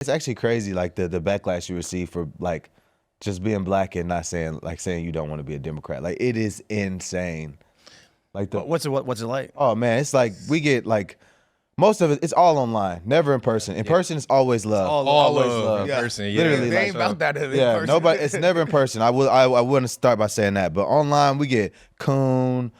It's actually crazy, like the backlash you receive for like just being black and not saying you don't want to be a Democrat. Like it is insane. Like what's it like? Oh man, it's like we get like most of it's all online, never in person. In person, it's always love. Always love. In person, yeah. Literally, They like, ain't about that in yeah, person. nobody. It's never in person. I wouldn't start by saying that, but online we get coon,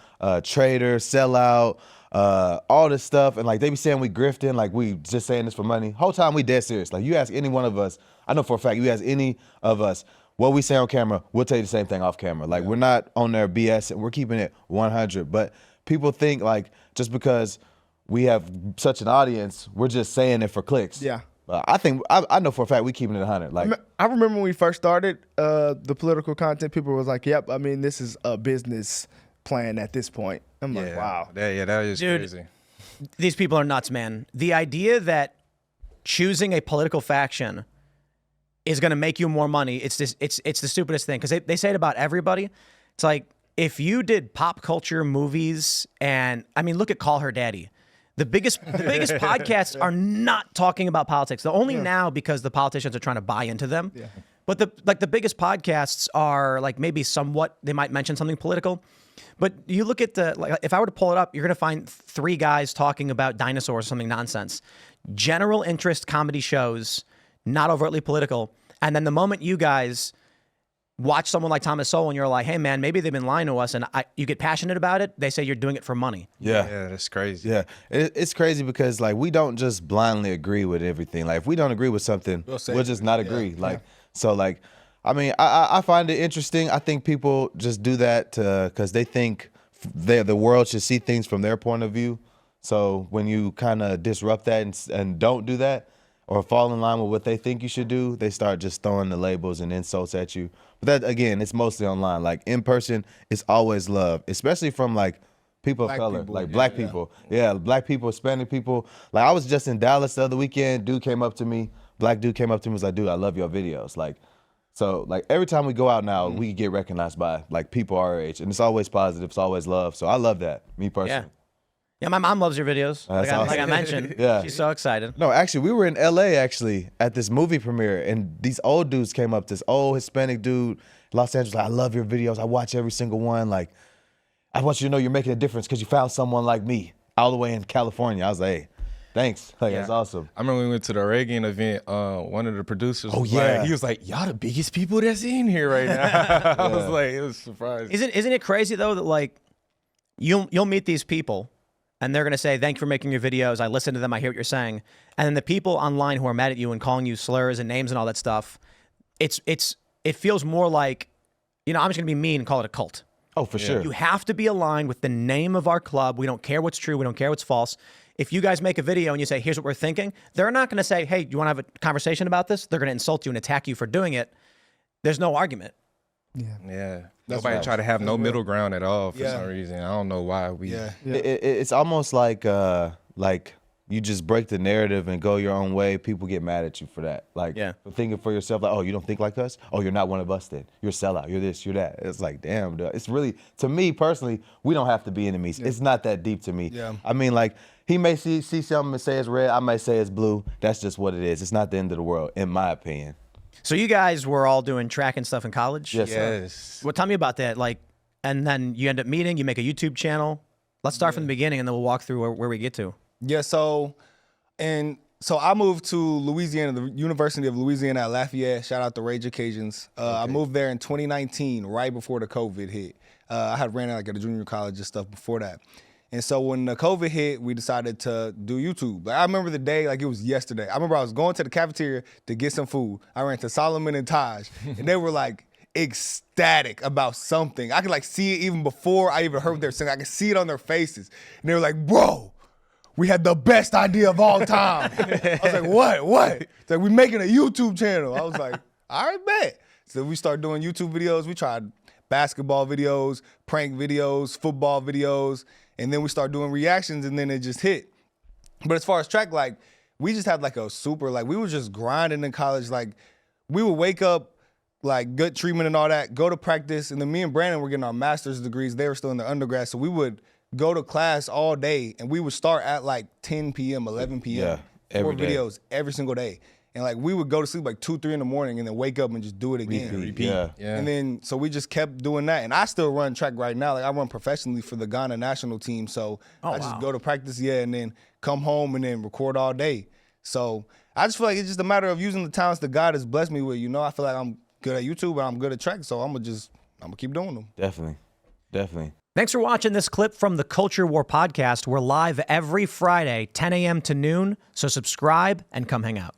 traitor, sellout, all this stuff, and like they be saying we grifting, like we just saying this for money. Whole time we dead serious. Like you ask any one of us, I know for a fact, you ask any of us what we say on camera, we'll tell you the same thing off camera. Like we're not on there BS, and we're keeping it 100. But people think like just because we have such an audience, we're just saying it for clicks. Yeah. I think I know for a fact we keeping it 100. Like I remember when we first started the political content, people was like, "Yep, I mean this is a business plan at this point." I'm like, "Wow, that is Dude, crazy." These people are nuts, man. The idea that choosing a political faction is going to make you more money, it's the stupidest thing, because they say it about everybody. It's like if you did pop culture movies, and I mean, look at Call Her Daddy. The biggest podcasts are not talking about politics. They're only now because the politicians are trying to buy into them. Yeah. But the biggest podcasts are like maybe somewhat, they might mention something political. But you look at if I were to pull it up, you're going to find 3 guys talking about dinosaurs or something nonsense. General interest comedy shows, not overtly political. And then the moment you guys watch someone like Thomas Sowell and you're like, hey man, maybe they've been lying to us, and you get passionate about it, they say you're doing it for money. Yeah, that's crazy. Yeah, it's crazy because like we don't just blindly agree with everything. Like if we don't agree with something, we'll just not agree. Like so, like I mean, I find it interesting. I think people just do that because they think the world should see things from their point of view. So when you kind of disrupt that and don't do that, or fall in line with what they think you should do, they start just throwing the labels and insults at you. But that, again, it's mostly online. Like, in person, it's always love, especially from, like, people of color, like black people. Yeah, black people, Hispanic people. Like, I was just in Dallas the other weekend. Black dude came up to me, was like, dude, I love your videos. Like, so, like, every time we go out now, we get recognized by, like, people our age. And it's always positive. It's always love. So I love that, me personally. Yeah, my mom loves your videos. Like I mentioned. Yeah. She's so excited. No, actually, we were in LA at this movie premiere, and these old dudes came up, this old Hispanic dude, Los Angeles, like, I love your videos. I watch every single one. Like, I want you to know you're making a difference because you found someone like me all the way in California. I was like, hey, thanks. Like, that's awesome. I remember we went to the Reagan event. One of the producers was yeah. like, he was like, y'all the biggest people that's in here right now. I was like, it was surprising. Isn't it crazy though that like you'll meet these people and they're going to say, thank you for making your videos. I listen to them. I hear what you're saying. And then the people online who are mad at you and calling you slurs and names and all that stuff, it feels more like, you know, I'm just going to be mean and call it a cult. Oh, for sure. You have to be aligned with the name of our club. We don't care what's true. We don't care what's false. If you guys make a video and you say, here's what we're thinking, they're not going to say, hey, do you want to have a conversation about this? They're going to insult you and attack you for doing it. There's no argument. Yeah. Nobody try to have no middle ground at all for some reason. I don't know why we. It's almost like you just break the narrative and go your own way. People get mad at you for that. Like for thinking for yourself, like, oh, you don't think like us? Oh, you're not one of us then. You're a sellout. You're this, you're that. It's like, damn, dude. It's really, to me personally, we don't have to be enemies. It's not that deep to me. I mean, like, he may see something and say it's red. I might say it's blue. That's just what it is. It's not the end of the world, in my opinion. So you guys were all doing track and stuff in college? Yes. Well, tell me about that. Like, and then you end up meeting, you make a YouTube channel. Let's start from the beginning and then we'll walk through where we get to. Yeah, so I moved to Louisiana, the University of Louisiana at Lafayette. Shout out to Rage Occasions. I moved there in 2019, right before the COVID hit. I had ran like at a junior college and stuff before that. And so when the COVID hit, we decided to do YouTube. Like, I remember the day like it was yesterday. I remember I was going to the cafeteria to get some food. I ran to Solomon and Taj, and they were like ecstatic about something. I could like see it even before I even heard what they were saying. I could see it on their faces. And they were like, bro, we had the best idea of all time. I was like, what? It's like, we're making a YouTube channel. I was like, all right, bet. So we started doing YouTube videos. We tried basketball videos, prank videos, football videos, and then we started doing reactions, and then it just hit. But as far as track, like, we just had like a super, like, we were just grinding in college. Like, we would wake up, like, good treatment and all that, go to practice, and then me and Brandon were getting our master's degrees. They were still in their undergrad, so we would go to class all day, and we would start at like 10 p.m., 11 p.m. every day. videos every single day. And like we would go to sleep like 2, 3 in the morning and then wake up and just do it again. Repeat. Yeah. And then so we just kept doing that. And I still run track right now. Like I run professionally for the Ghana national team. So I just go to practice, and then come home and then record all day. So I just feel like it's just a matter of using the talents that God has blessed me with. You know, I feel like I'm good at YouTube and I'm good at track. So I'm gonna keep doing them. Definitely. Thanks for watching this clip from the Culture War podcast. We're live every Friday, 10 a.m. to noon. So subscribe and come hang out.